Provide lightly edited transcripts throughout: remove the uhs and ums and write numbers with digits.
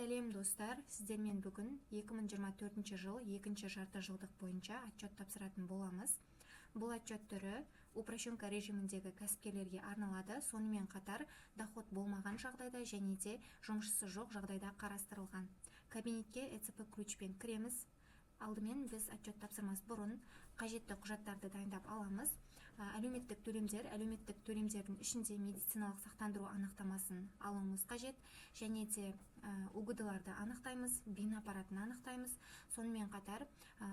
Сәлем достар, сіздермен бүгін 2024 жыл 2-ші жарты жылдық бойынша отчет тапсыратын боламыз. Бұл отчет түрі упрощенка режиміндегі кәсіпкерлерге арналады, сонымен қатар доход болмаған жағдайда және де жұмысшысы жоқ жағдайда қарастырылған. Кабинетке ЭЦП ключпен кіреміз. Алдымен біз отчет тапсырмас бұрын қажетті құжаттарды дайындап аламыз. Әлеуметтік төлемдердің ішінде медициналық сақтандыру анықтамасын алуымыз қажет, және де УГД-ларды анықтаймыз, бин аппаратын анықтаймыз. Сонымен қатар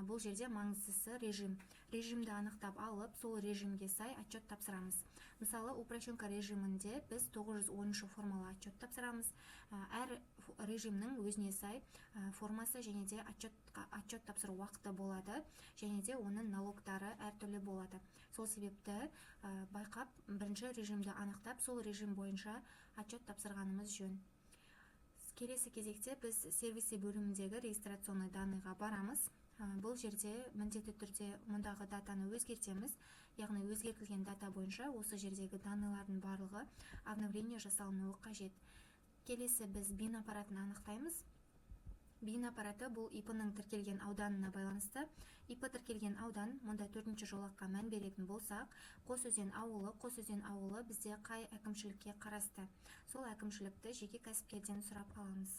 бұл жерде маңыздысы режимді анықтап алып, сол режимге сай отчет тапсырамыз. Мысалы, упрощенка режимінде біз 910 формалы отчет тапсырамыз. Әр режимнің өзіне сай формасы және де отчет тапсыру уақыты болады, және де оның налогтары әртүрлі болады. Сол себепті байқап, бірінші режимді анықтап, сол режим бойынша отчет тапсырғанымыз жөн. Келесі кезекте біз сервисі бөліміндегі регистрационный данныйға барамыз. Бұл жерде міндетті түрде мұндағы датаны өзгертеміз, яғни өзгертілген дата бойынша осы жердегі данныйлардың барлығы обновление жасалынуы қажет. Келесі біз бин аппаратын анықтаймыз. Бин аппараты бұл ИП-ның тіркелген ауданына байланысты. ИП тіркелген аудан, мұнда 4-ші жолаққа мән беретін болсақ, Қосөзен ауылы бізде қай әкімшілікке қарасты? Сол әкімшілікті жеке кәсіпкерден сұрап аламыз.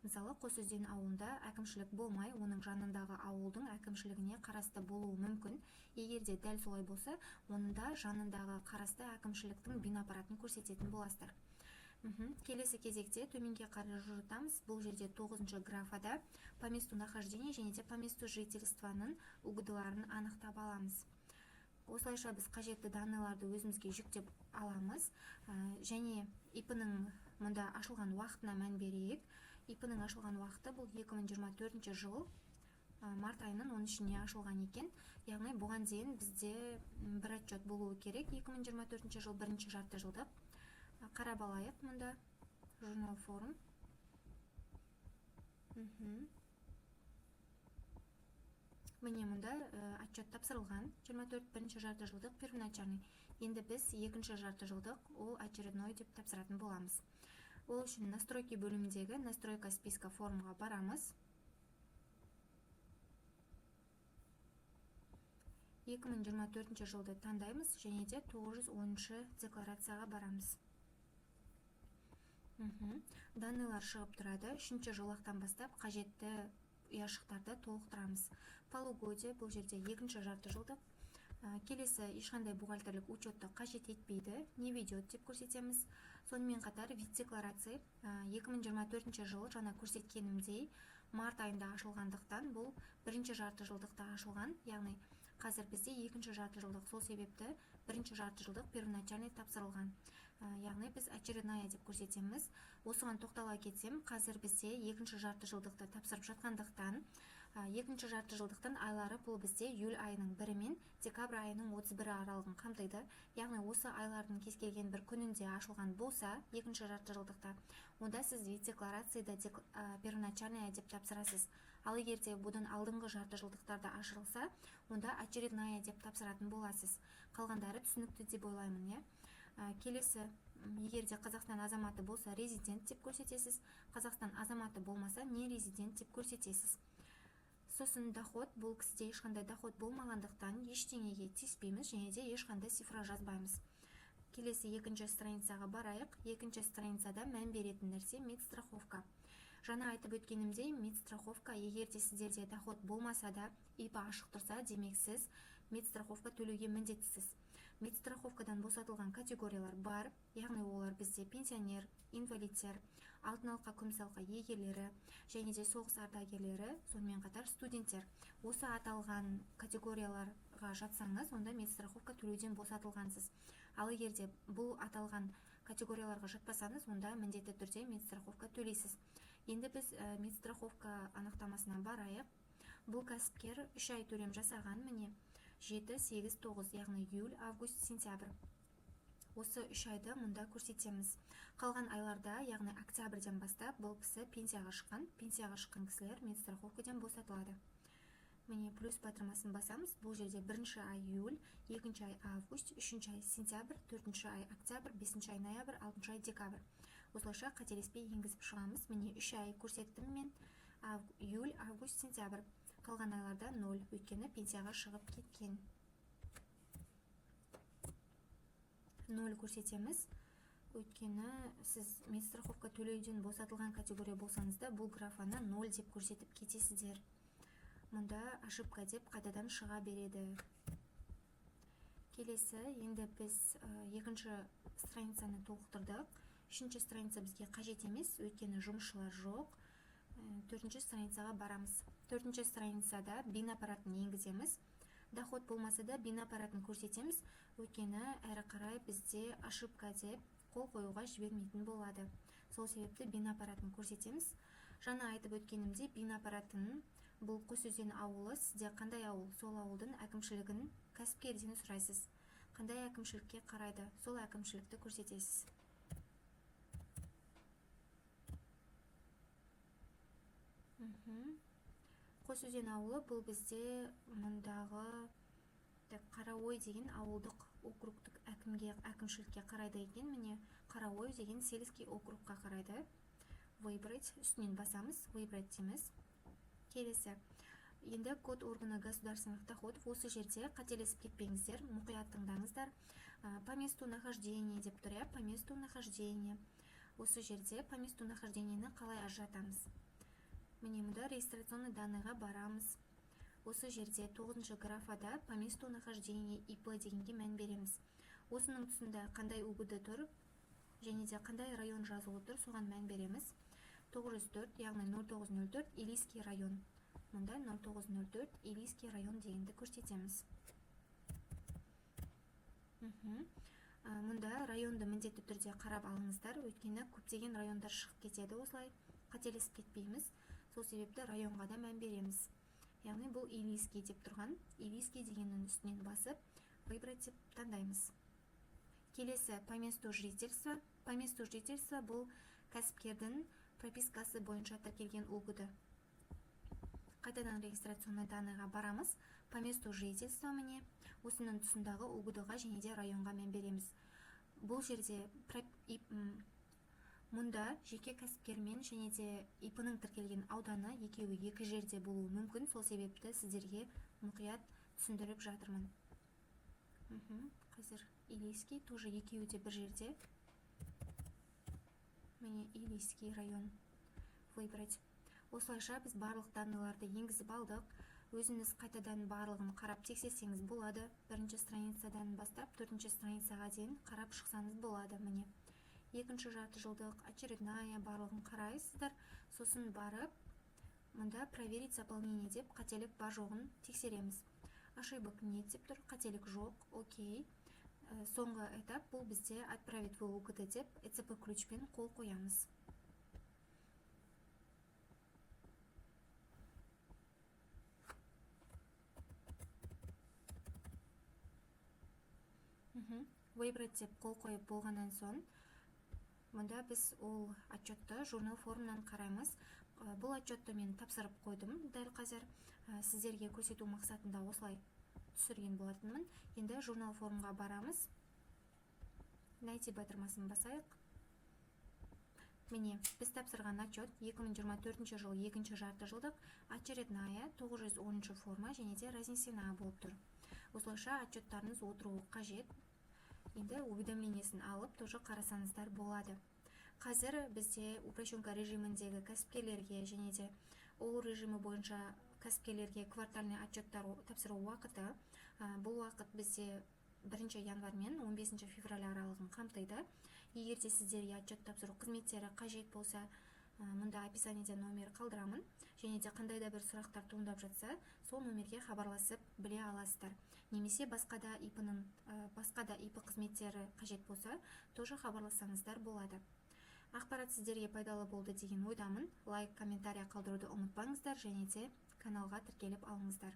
Мысалы, Қосөзен ауылында әкімшілік болмай, оның жанындағы ауылдың әкімшілігіне қарасты болуы мүмкін. Егер де дәл солай болса, онда жанындағы қарасты әкімшіліктің бин аппаратын көрсететін боласыздар. Келесі кезекте төменге қарай жылжытамыз. Бұл жерде 9-ші графада по месту нахождения және де по месту жительствоның УГД-ларын анықтап аламыз. Осылайша біз қажетті данныйларды өзімізге жүктеп аламыз. Және ИП-ның мұнда ашылған уақытына мән берейік. ИП-ның ашылған уақыты бұл 2024 жыл март айының 13-не ашылған екен. Яғни бұған дейін бізде бір отчет болуы керек. 2024 жыл 1-ші жарты жылдық. Қарап алайық мұнда журнал форум. Міне мұнда отчет тапсырылған 1-ші жарты жылдық первоначальный. Енді біз 2-ші жарты жылдық ол очередной деп тапсыратын боламыз. Ол үшін настройки бөліміндегі настройка списка форумға барамыз. 2024 жылды таңдаймыз және де 910-ші декларацияға барамыз. Данныйлар шығып тұрады. 3-ші жолақтан бастап қажетті ұяшықтарды толықтырамыз. Полугодие бұл жерде 2-ші жарты жылдық. Келесі ешқандай бухгалтерлік учетты қажет етпейді, не ведет деп көрсетеміз. Сонымен қатар вид декларация 2024 жылы жаңа көрсеткенімдей март айында ашылғандықтан бұл 1-ші жарты жылдықта ашылған, яғни қазір бізде 2-ші жарты жылдық, сол себепті 1-ші жарты жылдық первоначальный тапсырылған. Яғни біз очередная деп көрсетеміз. Осыған тоқтала кетсем, қазір бізде 2-ші жарты жылдықты тапсырып жатқандықтан, 2-ші жарты жылдықтың айлары бұл бізде июль айының 1-і мен декабрь айының 31-і аралығын қамтиды. Яғни осы айлардың кез келген бір күнінде ашылған болса, 2-ші жарты жылдықта, онда сіз вид декларацияда первоначальная деп тапсырасыз. Ал егерде бұдан алдыңғы жарты жылдықтарда ашылса, онда очередная деп тапсыратын боласыз. Қалғандары түсінікті деп ойлаймын, Келесі, егерде Қазақстан азаматы болса, резидент деп көрсетесіз. Қазақстан азаматы болмаса, не резидент деп көрсетесіз. Сосын доход, бұл кісіде ешқандай доход болмағандықтан ештеңеге тиіспейміз және де ешқандай цифра жазбаймыз. Келесі 2-ші страницаға барайық. 2-ші страницада мән беретін нәрсе медстраховка. Жаңа айтып өткенімдей, медстраховка егерде сіздерде доход болмаса да, ИП ашық тұрса, демек сіз медстраховка төлеуге міндеттісіз. Медстраховкадан босатылған категориялар бар, яғни олар бізде пенсионер, инвалидтер, алтын алқа, күміс алқа иегерлері және де соғыс ардагерлері, сонымен қатар студенттер. Осы аталған категорияларға жатсаңыз, онда медстраховка төлеуден босатылғансыз. Ал егерде бұл аталған категорияларға жатпасаңыз, онда міндетті түрде медстраховка төлейсіз. Енді біз медстраховка анықтамасына барайық. Бұл кәсіпкер 3 ай төлем жасаған, міне 7, 8, 9, яғни июль, август, сентябрь. Осы 3 айды мұнда көрсетеміз. Қалған айларда, яғни октябрьден бастап, бұл кісі пенсияға шыққан кісілер медстраховкадан босатылады. Міне плюс батырмасын басамыз. Бұл жерде 1-ші ай июль, 2-ші ай август, 3-ші ай сентябрь, 4-ші ай октябрь, 5-ші ай ноябрь, 6-ші ай декабрь. Осылайша қателеспей енгізіп шығамыз. Міне 3 ай көрсеттім мен: июль, август, сентябрь. Қалған айларда 0, өйткені пенсияға шығып кеткен. 0 көрсетеміз, өйткені сіз медстраховка төлеуден босатылған категория болсаңыз да, бұл графаны 0 деп көрсетіп кетесіздер. Мұнда ошибка деп қайтадан шыға береді. Келесі, енді біз екінші страницаны толықтырдық. Үшінші страница бізге қажет емес, өйткені жұмысшылар жоқ. Төртінші страницаға барамыз. Төртінші страницада бин аппаратын енгіземіз. Доход болмаса да бин аппаратын көрсетеміз, өйткені әрі қарай бізде ошибка деп қол қоюға жібермейтін болады. Сол себепті бин аппаратын көрсетеміз. Жаңа айтып өткенімде, бин аппаратын бұл Қосөзен ауылы, сізде қандай ауыл, сол ауылдың әкімшілігін кәсіпкерден сұрайсыз. Қандай әкімшілікке қарайды, сол әкімшілікті көрсетесіз. Қосөзен ауылы бұл бізде мұндағы Қараой деген ауылдық округтік әкімшілікке қарайды екен. Міне Қараой деген сельский округқа қарайды. Выбрать, үстінен басамыз, выбрать дейміз. Келесі, енді код органы государственных доходов. Осы жерде қателесіп кетпеңіздер, мұқият тыңдаңыздар. По месту нахождения деп тұр, по месту нахождения. Осы жерде по месту нахождениені қалай ажыратамыз? Міне мұнда регистрационный данныйға барамыз. Осы жерде 9-шы графада по месту нахождения ИП дегенге мән береміз. Осының тұсында қандай УГД тұр, және де қандай район жазылып тұр, соған мән береміз. 904, яғни 0904 Илийский район. Мұнда 0904 Илийский район дегенді көрсетеміз. Мұнда районды міндетті түрде қарап алыңыздар, өйткені көптеген райондар шығып кетеді, осылай қателесіп кетпейміз. Сол себепті районға да мән береміз. Яғни бұл Илийский деп тұрған, Илийский дегеннің үстінен басып, выбрать деп таңдаймыз. Келесі, по месту жительства. По месту жительства бұл кәсіпкердің пропискасы бойынша тіркелген УГД. Қайтадан регистрационный данныйға барамыз. По месту жительства міне осының тұсындағы УГД-ға және де районға мән береміз. Бұл жерде мұнда жеке кәсіпкермен және де ИП-ның тіркелген ауданы екеуі екі жерде болуы мүмкін. Сол себепті сіздерге мұқият түсіндіріп жатырмын. Қазір Илийский тоже екеуі де бір жерде. Міне Илийский район. Выбрать. Осылайша біз барлық данныйларды енгізіп алдық. Өзіңіз қайтадан барлығын қарап тексерсеңіз болады. Бірінші страницадан бастап 4-ші страницаға дейін қарап шықсаңыз болады. Міне екінші жарты жылдық очередная барлығын қарайсыздар. Сосын барып, мұнда проверить заполнение деп қателік бар жоғын тексереміз. Ошибок нет деп тұр, қателік жоқ, окей. Соңғы этап бұл бізде отправить в УГД деп ЭЦП ключпен қол қоямыз. Выбрать деп қол қойып болғаннан соң, мұнда біз ол отчетты журнал формынан қараймыз. Бұл отчетты мен тапсырып қойдым дәл қазір. Сіздерге көрсету мақсатында осылай түсірген болатынмын. Енді журнал формға барамыз. Найти батырмасын басайық. Міне, біз тапсырған отчет 2024 жыл 2-ші жарты жылдық очередная 910 форма және де разнесена болып тұр. Осылайша отчеттарыңыз отыруы қажет. Енді уведомлениесін алып, тоже қарасаңыздар болады. Қазір бізде упрощенка режиміндегі кәсіпкерлерге және де ол режимі бойынша кәсіпкерлерге квартальный отчеттар тапсыру уақыты. Бұл уақыт бізде 1 январь мен 15 февраль аралығын қамтиды. Егер де сіздерге отчет тапсыру қызметтері қажет болса, мұнда описаниеде номер қалдырамын. Және де қандай да бір сұрақтар туындап жатса, сол номерге хабарласып біле аласыздар. Немесе басқа да ИП қызметтері қажет болса, тоже хабарлассаңыздар болады. Ақпарат сіздерге пайдалы болды деген ойдамын. Лайк, комментария қалдыруды ұмытпаңыздар және де каналға тіркеліп алыңыздар.